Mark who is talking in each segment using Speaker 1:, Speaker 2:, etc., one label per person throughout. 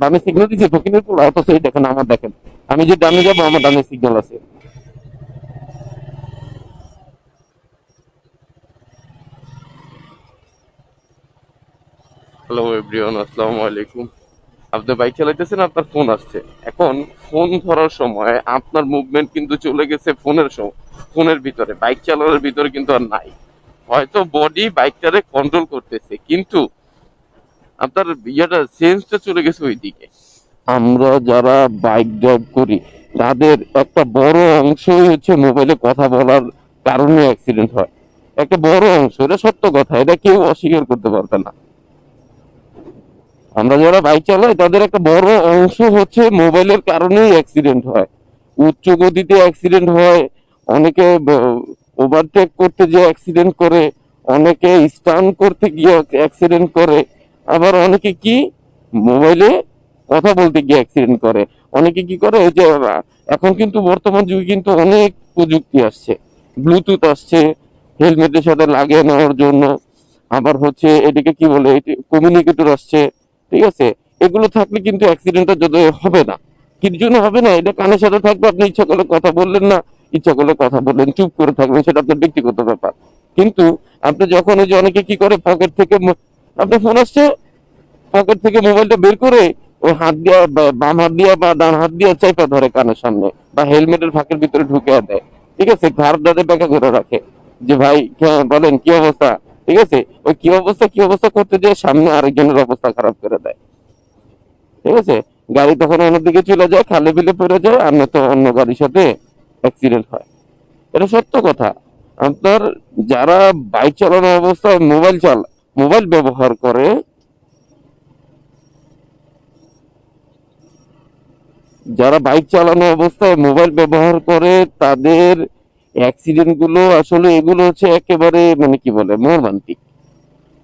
Speaker 1: বামে সিগন্যাল দিচ্ছে ফকিনের পোলা, অথচ এই দেখেন আমার, দেখেন আমি যে ডানে যাবো আমার ডানে সিগন্যাল আছে। হ্যালো এভরিওয়ান, আসসালামু আলাইকুম। আপনি বাইক চালাইতেছেন, আপনার ফোন আসছে। এখন ফোন ধরার সময় আপনার মুভমেন্ট কিন্তু চলে গেছে ফোনের ভিতরে, বাইক চালানোর ভিতরে কিন্তু আর নাই। হয়তো বডি বাইকটারে কন্ট্রোল করতেছে, কিন্তু আপনার সেন্সটা চলে গেছে ওইদিকে। আমরা যারা বাইক ড্রাইভ করি তাদের একটা বড় অংশই হচ্ছে মোবাইলে কথা বলার কারণে অ্যাক্সিডেন্ট হয়। একটা বড় অংশ, এটা সত্য কথা, এটা কেউ অস্বীকার করতে পারবে না। আমরা যারা বাইক চালাই তাদের একটা বড় অংশ হচ্ছে মোবাইলের কারণেই অ্যাক্সিডেন্ট হয়। উচ্চ গতিতে অ্যাক্সিডেন্ট হয়, অনেকে ওভারটেক করতে গিয়ে অ্যাক্সিডেন্ট করে, অনেকে স্টান করতে গিয়ে অ্যাক্সিডেন্ট করে, আবার অনেকে কি মোবাইলে কথা বলতে গিয়ে অ্যাক্সিডেন্ট করে। অনেকে কি করে, ওই যে এখন কিন্তু বর্তমান যুগে কিন্তু অনেক প্রযুক্তি আসছে, ব্লুটুথ আসছে হেলমেটের সাথে লাগিয়ে নেওয়ার জন্য, আবার হচ্ছে এটাকে কি বলে, কমিউনিকেটর আসছে, ঠিক আছে। এগুলো থাকলে কিন্তু অ্যাক্সিডেন্টটা যদি হবে না। কি জন্য হবে না, এটা কানের সাথে থাকবে, আপনি ইচ্ছা করলে কথা বললেন না, ইচ্ছা করলে কথা বললেন, চুপ করে থাকবেন, সেটা আপনার ব্যক্তিগত ব্যাপার। কিন্তু আপনি যখন ওই যে অনেকে কি করে, পকেট থেকে আপনার ফোন আসছে, পকেট থেকে মোবাইলটা বের করে ওই হাত দিয়া বাম হাত দিয়া বা ডান হাত দিয়া চাইপা ধরে কানের সামনে, বা হেলমেটের ফাঁকের ভিতরে ঢুকে দেয়, ঠিক আছে, ঘাড় দাঁড়ে ব্যাকা করে রাখে, যে ভাই বলেন কি অবস্থা, ঠিক আছে। ওই কি অবস্থা করতে যেয়ে সামনে আরেকজনের অবস্থা খারাপ করে দেয়, ঠিক আছে। গাড়ি তখন অন্যদিকে চলে যায়, খালে বিলে পড়ে যায়, আর নয়তো অন্য গাড়ির সাথে অ্যাক্সিডেন্ট হয়। এটা সত্য কথা। আপনার যারা বাইক চালানো অবস্থায় মোবাইল ব্যবহার করে, যারা বাইক চালানো অবস্থায় মোবাইল ব্যবহার করে তাদের অ্যাক্সিডেন্ট গুলো আসলে এগুলো হচ্ছে একেবারে মানে কি বলে মর্মান্তিক,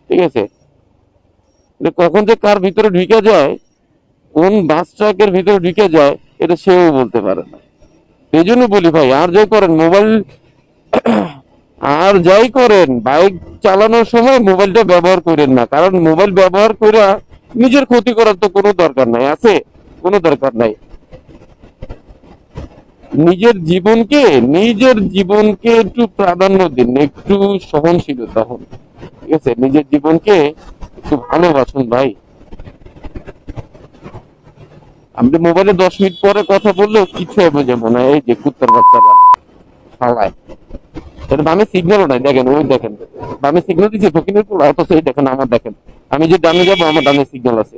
Speaker 1: ঠিক আছে। এটা কখন যে কার ভিতরে ঢুকে যায়, কোন বাস ট্রাকের ভিতরে ঢুকে যায়, এটা সেও বলতে পারে না। এই জন্য বলি ভাই, আর যাই করেন বাইক চালানোর সময় মোবাইলটা ব্যবহার করেন না, কারণ মোবাইল ব্যবহার করে নিজের ক্ষতি করার তো কোনো দরকার নাই, আছে কোনো দরকার নাই। নিজের জীবনকে একটু প্রাধান্য দিন, একটু সহনশীলতা হন, ঠিক আছে। নিজের জীবনকে একটু ভালোবাসুন ভাই। আপনি মোবাইলে 10 মিনিট পরে কথা বললেও কিছু হবে যাবো না, এই যে কুত্তার বাচ্চারা ফালায়। এটা বামে সিগন্যালও নাই, দেখেন ওই দেখেন বামে সিগন্যাল দিচ্ছে ফকিনের পোলা, অথচ এই দেখেন আমার, দেখেন আমি যে ডানে যাবো আমার ডানে সিগন্যাল আছে।